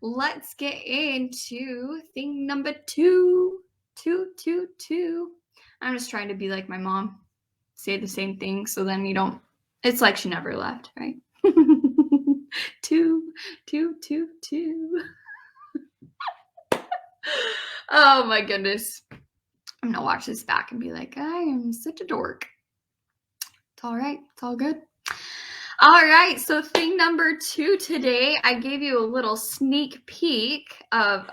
let's get into thing number two. Two. I'm just trying to be like my mom. Say the same thing so then you don't, it's like she never left, right? Two. Oh my goodness. I'm gonna watch this back and be like, I am such a dork. It's all right. It's all good. All right. So thing number 2 today, I gave you a little sneak peek of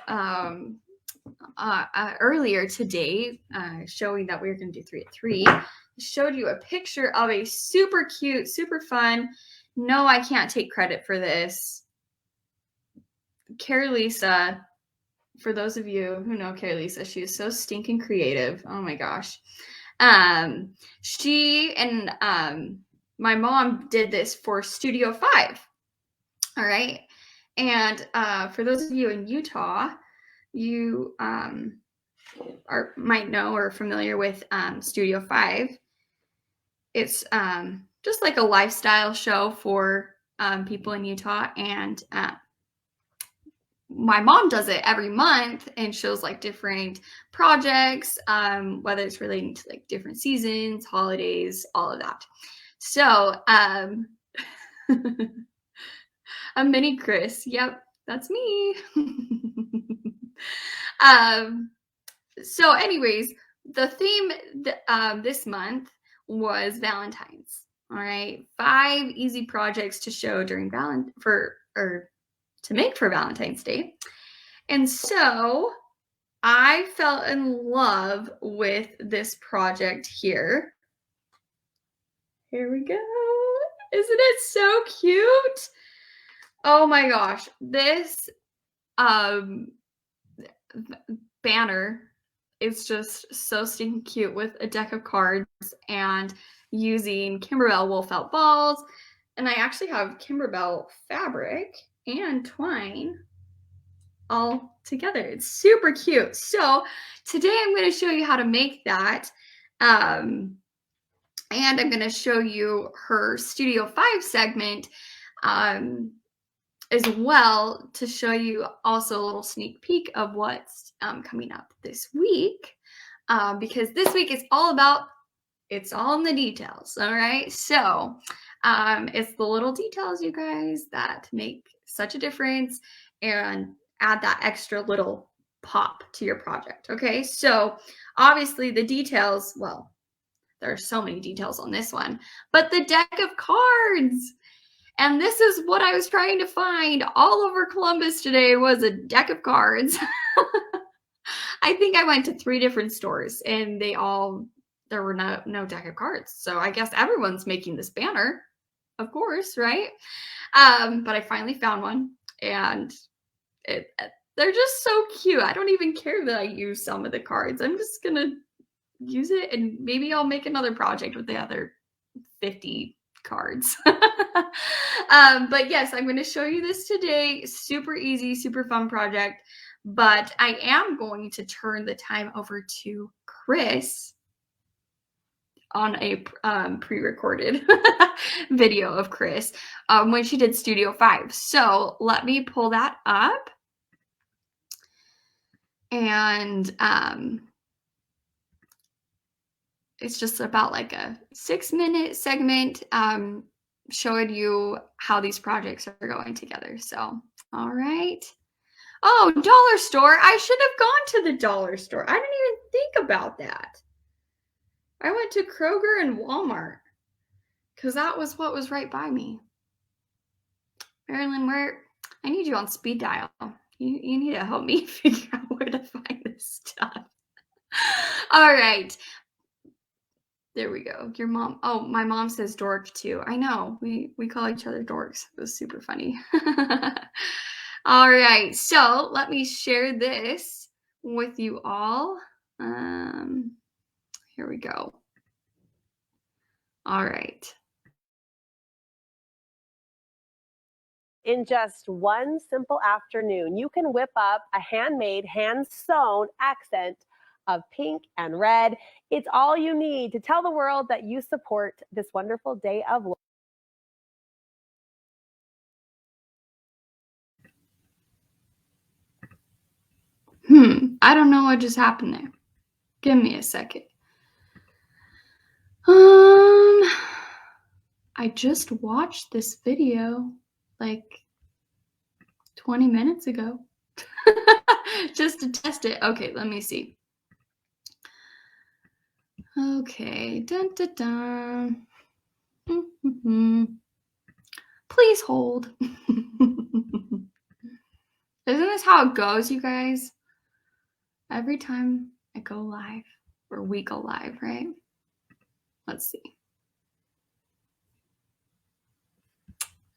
earlier today, showing that we were going to do 3 at 3. I showed you a picture of a super cute, super fun. No, I can't take credit for this. Carolisa, for those of you who know Carolisa, she is so stinking creative. Oh my gosh. She and my mom did this for Studio 5. All right. And for those of you in Utah, you might know or familiar with Studio 5. It's just like a lifestyle show for people in Utah. And my mom does it every month and shows like different projects, whether it's relating to like different seasons, holidays, all of that. So a mini Kris. Yep, that's me. So anyways, the theme this month was Valentine's. All right, 5 easy projects to show during to make for Valentine's Day. And so I fell in love with this project here. Here we go. Isn't it so cute? Oh my gosh, this banner is just so stinking cute with a deck of cards and using Kimberbell wool felt balls. And I actually have Kimberbell fabric and twine all together. It's super cute. So today I'm going to show you how to make that. And I'm going to show you her Studio 5 segment as well, to show you also a little sneak peek of what's coming up this week, because this week is all about, it's all in the details. All right. So it's the little details, you guys, that make such a difference and add that extra little pop to your project. Okay. So obviously the details, well, there are so many details on this one, but the deck of cards. And this is what I was trying to find all over Columbus today, was a deck of cards. I think I went to 3 different stores and there were no deck of cards. So I guess everyone's making this banner, of course, right? But I finally found one, and they're just so cute. I don't even care that I use some of the cards. I'm just going to use it, and maybe I'll make another project with the other 50 cards. But yes, I'm going to show you this today. Super easy, super fun project. But I am going to turn the time over to Kris on a pre-recorded video of Kris when she did Studio 5. So let me pull that up. And it's just about like a 6-minute segment showing you how these projects are going together. So, all right. Oh, dollar store. I should have gone to the dollar store. I didn't even think about that. I went to Kroger and Walmart because that was what was right by me. Marilyn, I need you on speed dial. You need to help me figure out where to find this stuff. All right. There we go. Your mom. Oh, my mom says dork too. I know. We call each other dorks. It was super funny. All right. So let me share this with you all. Here we go. All right. In just one simple afternoon, you can whip up a handmade, hand-sewn accent of pink and red. It's all you need to tell the world that you support this wonderful day of life. I don't know what just happened there. Give me a second. I just watched this video like 20 minutes ago just to test it. Okay, let me see. Okay, dun dun dun. Please hold. Isn't this how it goes, you guys? Every time I go live, or we go live, right? Let's see.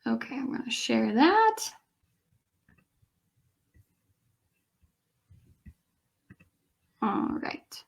Okay, I'm going to share that. All right.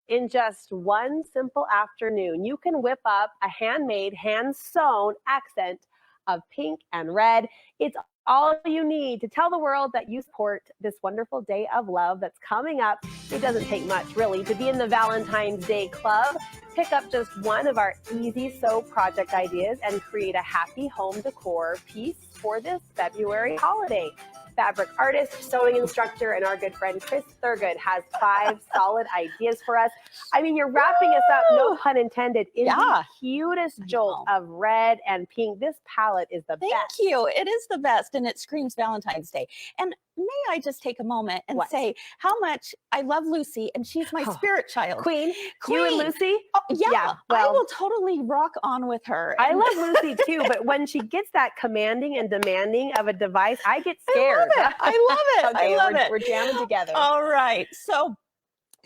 In just one simple afternoon, you can whip up a handmade, hand-sewn accent of pink and red. It's all you need to tell the world that you support this wonderful day of love that's coming up. It doesn't take much, really, to be in the Valentine's Day Club. Pick up just one of our easy sew project ideas and create a happy home decor piece for this February holiday. Fabric artist, sewing instructor, and our good friend Kris has 5 solid ideas for us. I mean, you're wrapping us up, no pun intended, in the cutest jolt of red and pink. This palette is the best. Thank you. It is the best, and it screams Valentine's Day. And may I just take a moment and say how much I love Lucy, and she's my spirit child. Queen. You and Lucy? Oh, yeah, well, I will totally rock on with her. I love Lucy too, but when she gets that commanding and demanding of a device, I get scared. I love it. Okay, I love it. We're jamming together. All right. So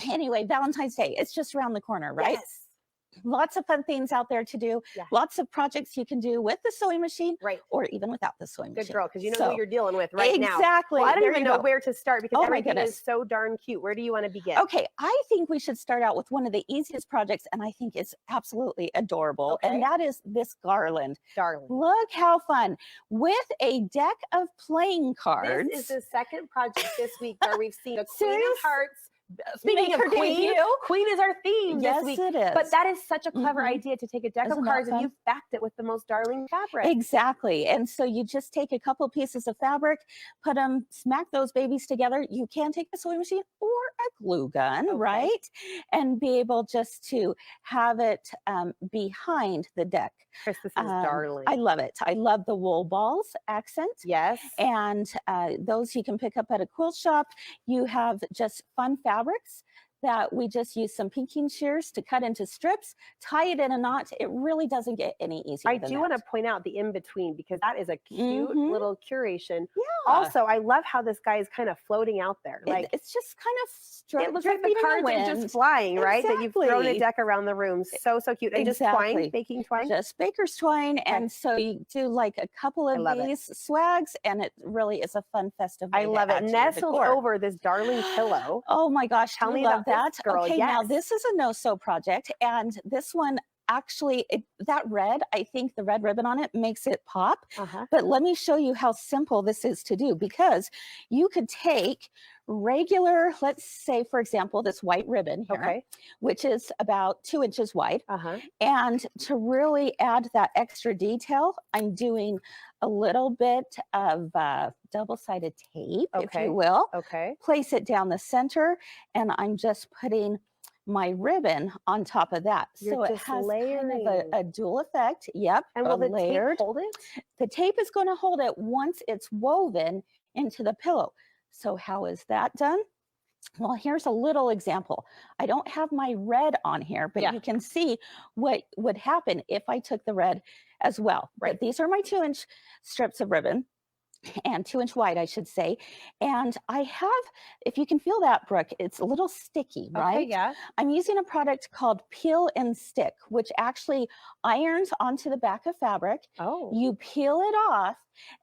anyway, Valentine's Day, it's just around the corner, right? Yes. Lots of fun things out there to do. Yeah. Lots of projects you can do with the sewing machine, or even without the sewing machine. Good girl, because you know who you're dealing with right now. Exactly. Well, I don't even know where to start because everything goodness. is so darn cute. Where do you want to begin? Okay, I think we should start out with one of the easiest projects, and I think it's absolutely adorable, and that is this garland. Darling. Look how fun. With a deck of playing cards. This is the second project this week where we've seen a Queen of Hearts. Speaking of Queen, Queen is our theme this week. Yes, it is. But that is such a clever idea to take a deck of cards and you've backed it with the most darling fabric. Exactly. And so you just take a couple pieces of fabric, put them, smack those babies together. You can take a sewing machine or a glue gun, right? And be able just to have it behind the deck. Kris, this is darling. I love it. I love the wool balls accent. Yes. And those you can pick up at a quilt shop. You have just fun fabrics that we just use some pinking shears to cut into strips, tie it in a knot. It really doesn't get any easier. I do want to point out the in-between because that is a cute little curation. Yeah. Also, I love how this guy is kind of floating out there. Like it's just kind of it looks like the cards are just flying, right? That you've thrown a deck around the room. So cute. And just twine, baking twine. Just baker's twine. And so you do like a couple of these swags, and it really is a fun festive way. I love it. Nestled over this darling pillow. Oh my gosh. Tell me about that. Girl, okay, now this is a no-sew project, and this one actually, that red, I think the red ribbon on it makes it pop. But let me show you how simple this is to do, because you could take regular, let's say, for example, this white ribbon here, which is about 2 inches wide. And to really add that extra detail, I'm doing a little bit of double-sided tape, if you will. Place it down the center, and I'm just putting my ribbon on top of that. So it has kind of a dual effect. Yep. And will the tape hold it? The tape is going to hold it once it's woven into the pillow. So how is that done? Well, here's a little example. I don't have my red on here, but you can see what would happen if I took the red as well. But these are my 2-inch strips of ribbon. And 2-inch wide, I should say. And I have, if you can feel that, Brooke, it's a little sticky, right? Yeah. I'm using a product called Peel and Stick, which actually irons onto the back of fabric. You peel it off,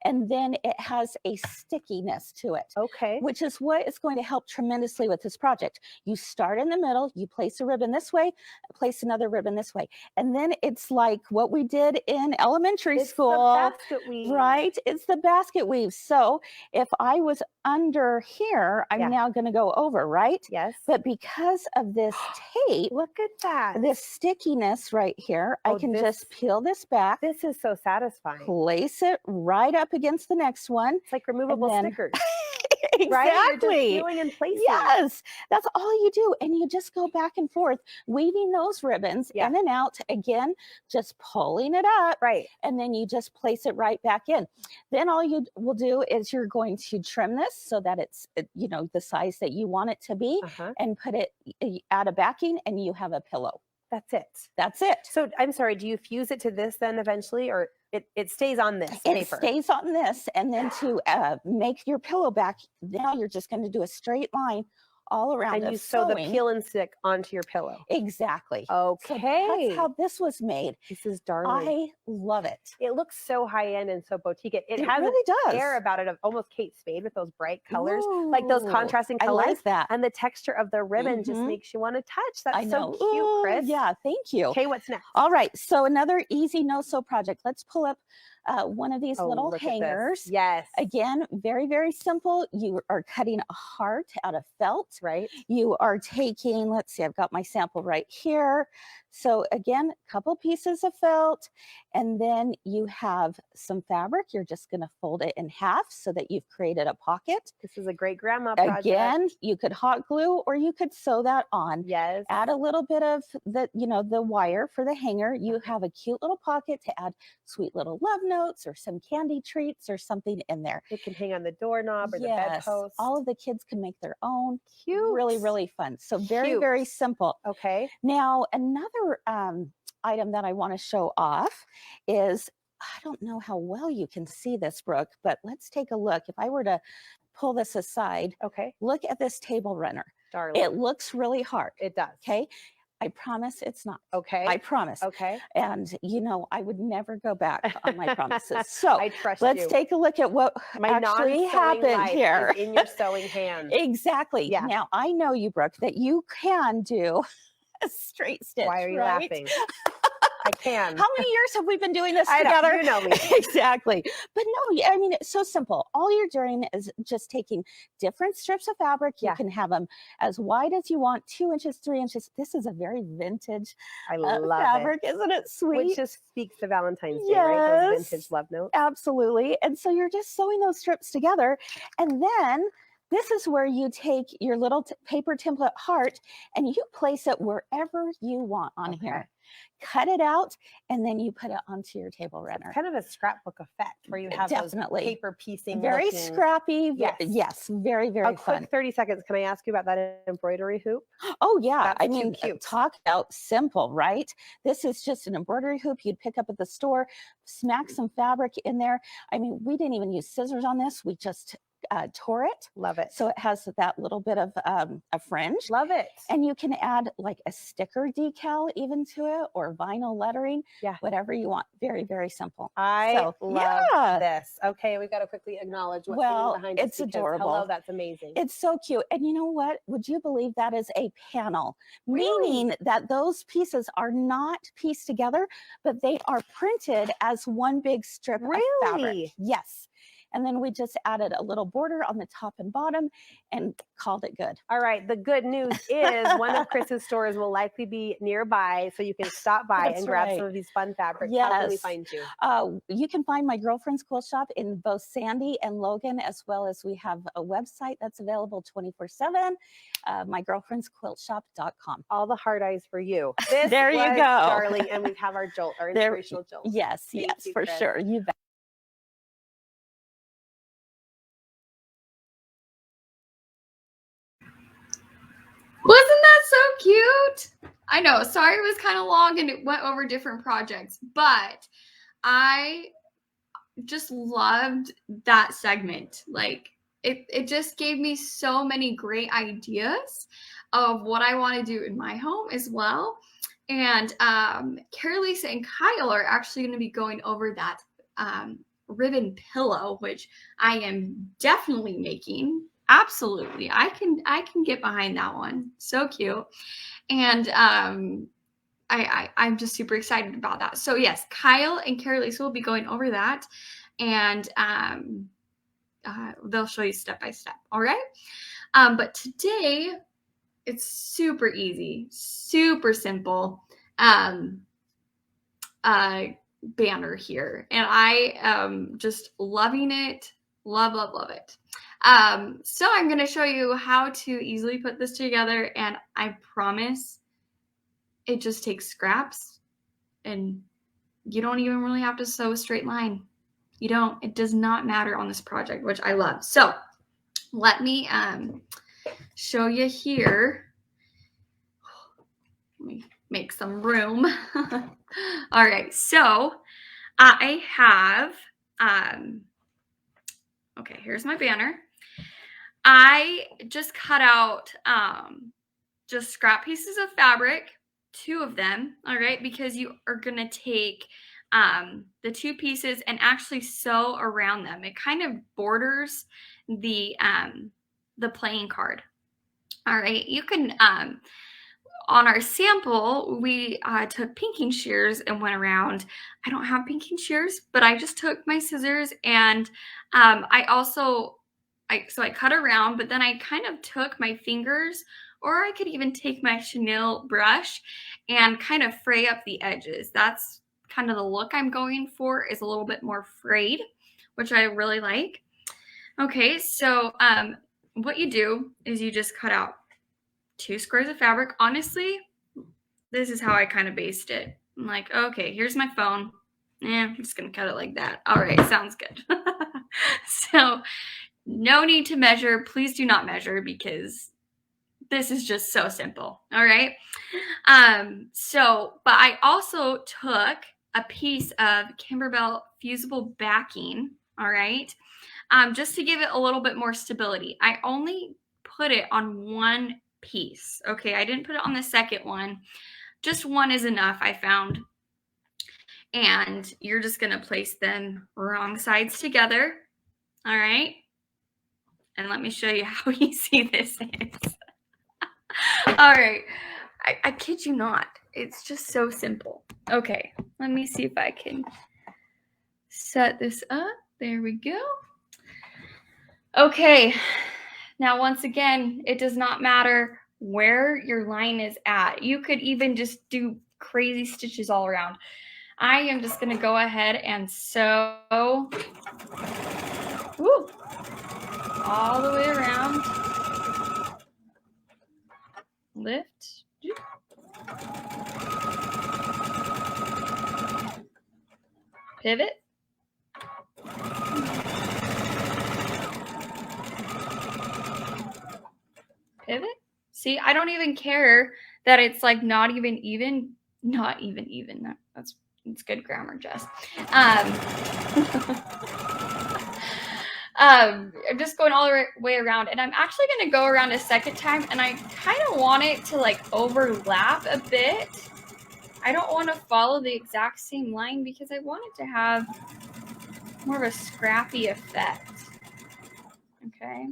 and then it has a stickiness to it. Which is what is going to help tremendously with this project. You start in the middle, you place a ribbon this way, place another ribbon this way. And then it's like what we did in elementary school. The basket weave. Right? It's the basket it weaves. So if I was under here, I'm now going to go over, right? Yes. But because of this tape, look at that. This stickiness right here, I can just peel this back. This is so satisfying. Place it right up against the next one. It's like removable stickers. Exactly. Right? You're just peeling and placing. Yes, that's all you do. And you just go back and forth, weaving those ribbons in and out. Again, just pulling it up. Right. And then you just place it right back in. Then all you will do is you're going to trim this so that it's, you know, the size that you want it to be, and put it, add a backing, and you have a pillow. That's it. That's it. So I'm sorry, do you fuse it to this then eventually, or it stays on this paper? It stays on this, and then to make your pillow back, now you're just going to do a straight line all around. And you sew the peel and stick onto your pillow. Exactly. Okay. So that's how this was made. This is darling. I love it. It looks so high end and so boutique. It has really does. air about it of almost Kate Spade with those bright colors, like those contrasting colors. I like that. And the texture of the ribbon just makes you want to touch. That's so cute, Kris. Yeah, thank you. Okay, what's next? All right, so another easy no-sew project. Let's pull up one of these little hangers. Yes. Again, very, very simple. You are cutting a heart out of felt. Right. You are taking, let's see, I've got my sample right here. So again, a couple pieces of felt, and then you have some fabric. You're just going to fold it in half so that you've created a pocket. This is a great grandma project. Again, you could hot glue or you could sew that on. Yes. Add a little bit of the, you know, the wire for the hanger. You have a cute little pocket to add sweet little love notes or some candy treats or something in there. It can hang on the doorknob or the bedpost. All of the kids can make their own. Cute. Really, really fun. So very, very simple. Okay. Now, another item that I want to show off is, I don't know how well you can see this, Brooke, but let's take a look. If I were to pull this aside, look at this table runner. Darling. It looks really hard. It does. Okay. I promise it's not. Okay. I promise. Okay. And you know, I would never go back on my promises. So I trust let's take a look at what actually happened here. In your sewing hand. Exactly. Yeah. Now I know you, Brooke, that you can do a straight stitch. Why are you laughing? I can. How many years have we been doing this together? You know me. Exactly. But no, I mean, it's so simple. All you're doing is just taking different strips of fabric. You can have them as wide as you want, 2 inches, 3 inches. This is a very vintage fabric. Isn't it sweet? Which just speaks to Valentine's Day, right? Those vintage love notes. Absolutely. And so you're just sewing those strips together. And then this is where you take your little paper template heart and you place it wherever you want on here. Cut it out, and then you put it onto your table runner. Kind of a scrapbook effect where you have those paper piecing. Very scrappy. Yes, very, very fun. Quick 30 seconds. Can I ask you about that embroidery hoop? Oh, yeah. That's cute. Talk about simple, right? This is just an embroidery hoop you'd pick up at the store, smack some fabric in there. I mean, we didn't even use scissors on this. We just tore it. Love it. So it has that little bit of a fringe. Love it. And you can add like a sticker decal even to it, or vinyl lettering. Yeah. Whatever you want. Very, very simple. I love this. Okay, we've got to quickly acknowledge what's behind us. It's adorable. Hello, that's amazing. It's so cute. And you know what? Would you believe that is a panel? Meaning that those pieces are not pieced together, but they are printed as one big strip of fabric. Yes. And then we just added a little border on the top and bottom and called it good. All right. The good news is one of Kris's stores will likely be nearby, so you can stop by and grab some of these fun fabrics. Yes. How can we find you? You can find my girlfriend's quilt shop in both Sandy and Logan, as well as we have a website that's available 24/7, mygirlfriendsquiltshop.com. All the hard eyes for you. There you go. Darling, and we have our jolt, our inspirational jolt. Yes, Thank you, for Kris. sure. You bet. Wasn't that so cute? I know, sorry it was kind of long and it went over different projects, but I just loved that segment. Like, it just gave me so many great ideas of what I want to do in my home as well. And Carolisa and Kyle are actually going to be going over that ribbon pillow, which I am definitely making. Absolutely. I can get behind that one. So cute. And I'm just super excited about that. So yes, Kyle and Carolisa will be going over that. And they'll show you step by step. All right. But today it's super easy, super simple. Banner here, and I am just loving it. Love it. So I'm going to show you how to easily put this together, and I promise it just takes scraps, and you don't even really have to sew a straight line. You don't. It does not matter on this project, which I love. So let me show you here. Let me make some room. All right, so I have, okay, here's my banner. I just cut out just scrap pieces of fabric, 2 of them, all right, because you are gonna take the 2 pieces and actually sew around them. It kind of borders the playing card. All right, you can on our sample, we took pinking shears and went around. I don't have pinking shears, but I just took my scissors, and so I cut around, but then I kind of took my fingers, or I could even take my chenille brush and kind of fray up the edges. That's kind of the look I'm going for, is a little bit more frayed, which I really like. Okay, so what you do is you just cut out 2 squares of fabric. Honestly, this is how I kind of based it. I'm like, okay, here's my phone. I'm just going to cut it like that. All right, sounds good. So no need to measure. Please do not measure, because this is just so simple. All right. But I also took a piece of Kimberbell fusible backing. All right. Just to give it a little bit more stability. I only put it on 1 piece. Okay, I didn't put it on the second one. Just 1 is enough, I found. And you're just going to place them wrong sides together. All right. And let me show you how easy this is. All right. I kid you not. It's just so simple. Okay, let me see if I can set this up. There we go. Okay. Now, once again, it does not matter where your line is at. You could even just do crazy stitches all around. I am just going to go ahead and sew all the way around. Lift. Pivot. Pivot. See, I don't even care that it's like not even. That's good grammar, Jess. I'm just going all the way around, and I'm actually going to go around a second time, and I kind of want it to like overlap a bit. I don't want to follow the exact same line because I want it to have more of a scrappy effect. Okay.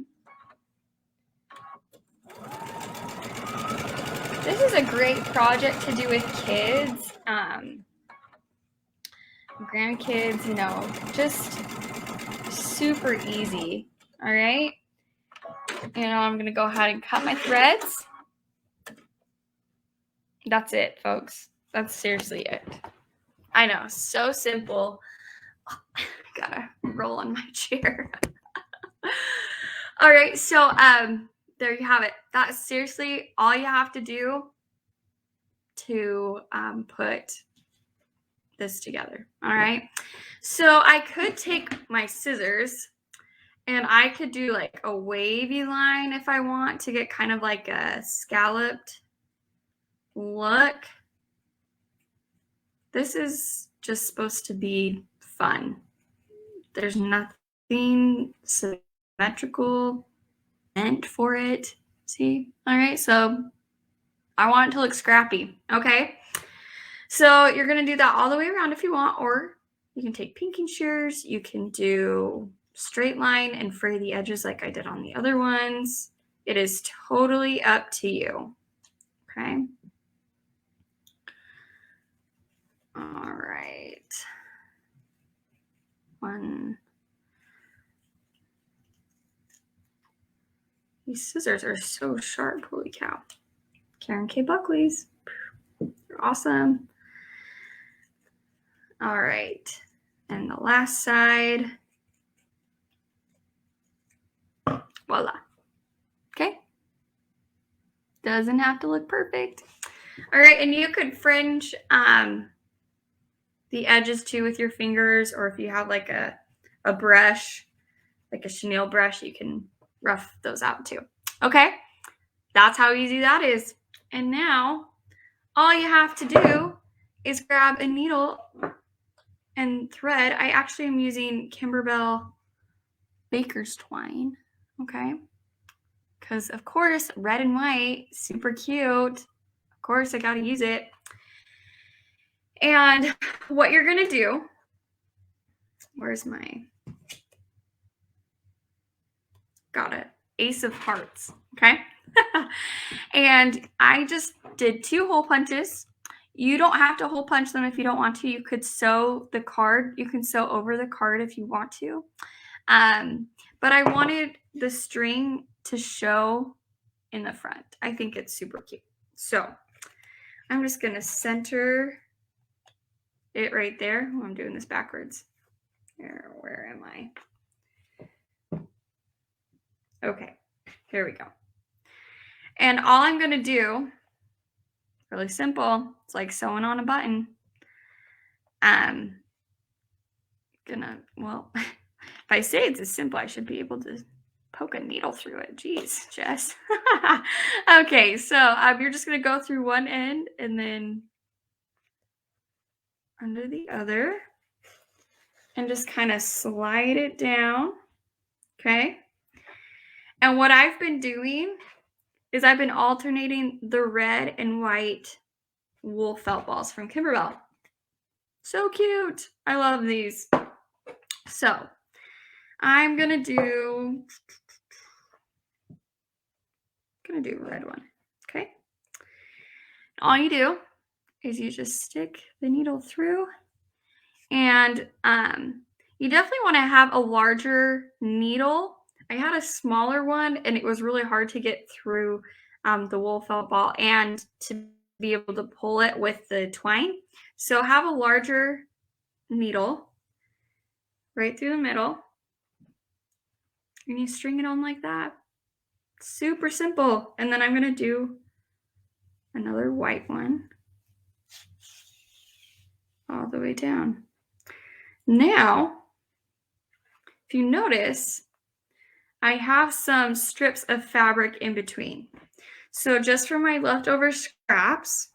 This is a great project to do with kids, grandkids, just super easy. All right. I'm going to go ahead and cut my threads. That's it, folks. That's seriously it. I know, so simple. Gotta roll on my chair. All right, so there you have it. That's seriously all you have to do to put this together. All right, so I could take my scissors and I could do like a wavy line if I want to get kind of like a scalloped look. This is just supposed to be fun. There's nothing symmetrical meant for it. See? All right, so I want it to look scrappy, okay? So you're going to do that all the way around if you want, or you can take pinking shears. You can do straight line and fray the edges like I did on the other ones. It is totally up to you, okay? All right. 1, These scissors are so sharp. Holy cow. Karen K. Buckley's. They're awesome. All right. And the last side. Voila. Okay. Doesn't have to look perfect. All right. And you could fringe the edges too with your fingers, or if you have like a brush, like a chenille brush, you can rough those out too. Okay. That's how easy that is. And now all you have to do is grab a needle and thread. I actually am using Kimberbell Baker's twine. Okay. Because of course, red and white, super cute. Of course, I got to use it. And what you're going to do, where's my, got it, Ace of Hearts. Okay. And I just did 2 hole punches. You don't have to hole punch them if you don't want to. You could sew the card. You can sew over the card if you want to. But I wanted the string to show in the front. I think it's super cute. So I'm just going to center it right there. Oh, I'm doing this backwards. Where am I? Okay, here we go. And all I'm going to do, really simple, it's like sewing on a button. Well, if I say it's as simple, I should be able to poke a needle through it. Jeez, Jess. Okay, so you're just going to go through one end and then under the other and just kind of slide it down. Okay. And what I've been doing is I've been alternating the red and white wool felt balls from Kimberbell. So cute. I love these. So I'm going to do a red one. Okay. All you do is you just stick the needle through, and you definitely want to have a larger needle. I had a smaller one and it was really hard to get through the wool felt ball and to be able to pull it with the twine. So have a larger needle right through the middle and you string it on like that. Super simple. And then I'm going to do another white one all the way down. Now, if you notice, I have some strips of fabric in between. So just for my leftover scraps,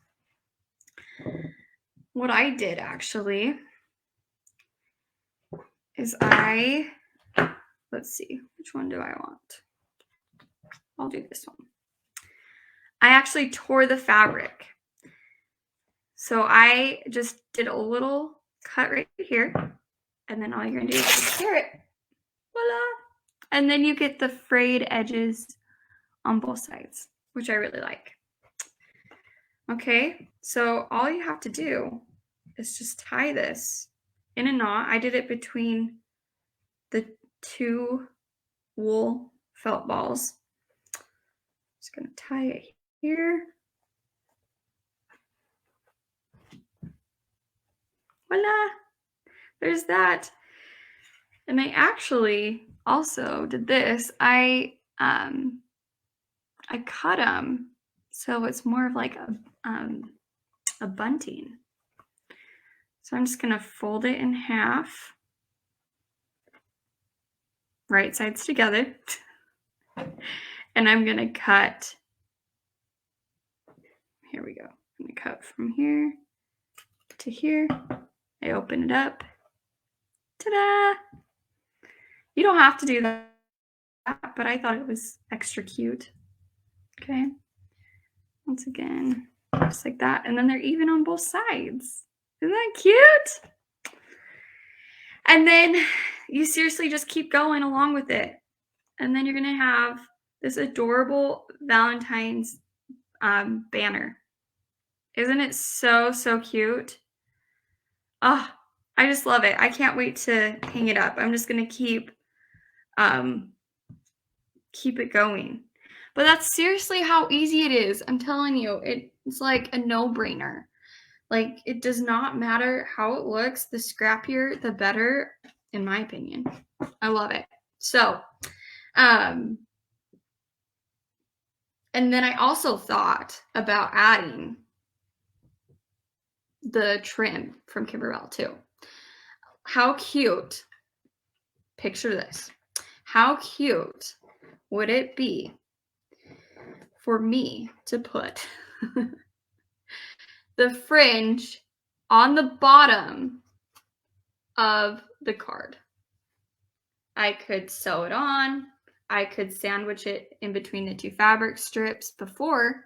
what I did actually is let's see, which one do I want? I'll do this one. I actually tore the fabric. So I just did a little cut right here, and then all you're gonna do is just tear it. Voila! And then you get the frayed edges on both sides, which I really like. Okay, so all you have to do is just tie this in a knot. I did it between the 2 wool felt balls. Just gonna tie it here. Voila! There's that. And I actually also did this. I cut them so it's more of like a bunting. So I'm just gonna fold it in half, right sides together, and I'm gonna cut. Here we go. I'm gonna cut from here to here. I open it up. Ta-da! You don't have to do that, but I thought it was extra cute. Okay. Once again, just like that. And then they're even on both sides. Isn't that cute? And then you seriously just keep going along with it. And then you're going to have this adorable Valentine's banner. Isn't it so, so cute? Oh, I just love it. I can't wait to hang it up. I'm just going to keep it going. But that's seriously how easy it is. I'm telling you, it's like a no-brainer. Like, it does not matter how it looks. The scrappier, the better, in my opinion. I love it. So, and then I also thought about adding the trim from Kimberbell too. How cute, picture this. How cute would it be for me to put the fringe on the bottom of the card? I could sew it on. I could sandwich it in between the two fabric strips before,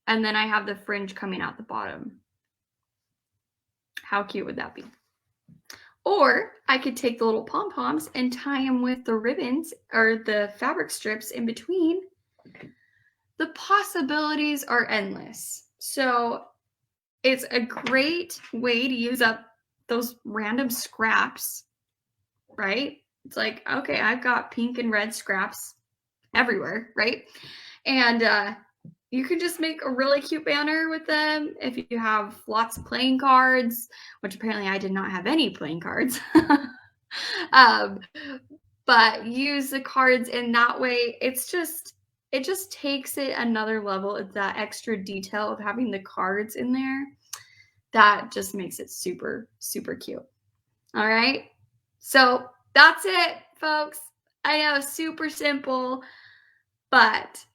and then I have the fringe coming out the bottom. How cute would that be? Or I could take the little pom-poms and tie them with the ribbons or the fabric strips in between. The possibilities are endless. So it's a great way to use up those random scraps, right? It's like, okay, I've got pink and red scraps everywhere, right? And you can just make a really cute banner with them if you have lots of playing cards, which apparently I did not have any playing cards. But use the cards in that way. It just takes it another level. It's that extra detail of having the cards in there that just makes it super, super cute. All right. So that's it, folks. I know, super simple, but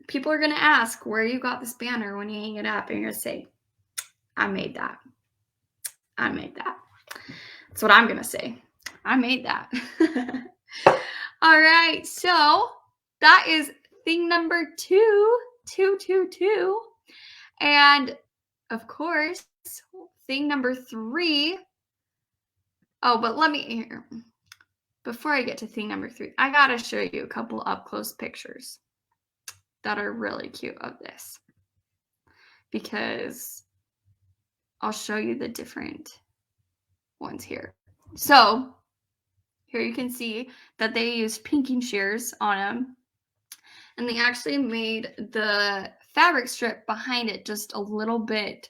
people are going to ask where you got this banner when you hang it up, and you're going to say, I made that. I made that. That's what I'm going to say. I made that. All right. So that is thing number 2. And of course, thing number 3. Oh, but let me here. Before I get to thing number 3, I got to show you a couple up close pictures that are really cute of this, because I'll show you the different ones here. So here you can see that they used pinking shears on them, and they actually made the fabric strip behind it just a little bit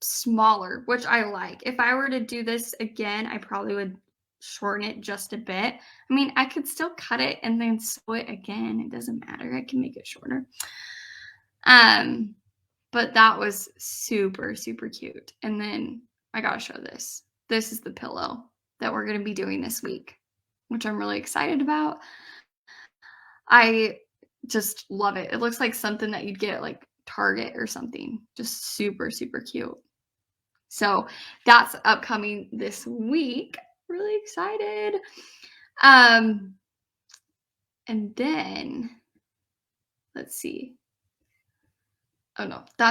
smaller, which I like. If I were to do this again, I probably would shorten it just a bit. I mean, I could still cut it and then sew it again. It doesn't matter. I can make it shorter. But that was super, super cute. And then I gotta show this. This is the pillow that we're gonna be doing this week, which I'm really excited about. I just love it. It looks like something that you'd get at like Target or something. Just super, super cute. So that's upcoming this week. Really excited. And then let's see. Oh no, that's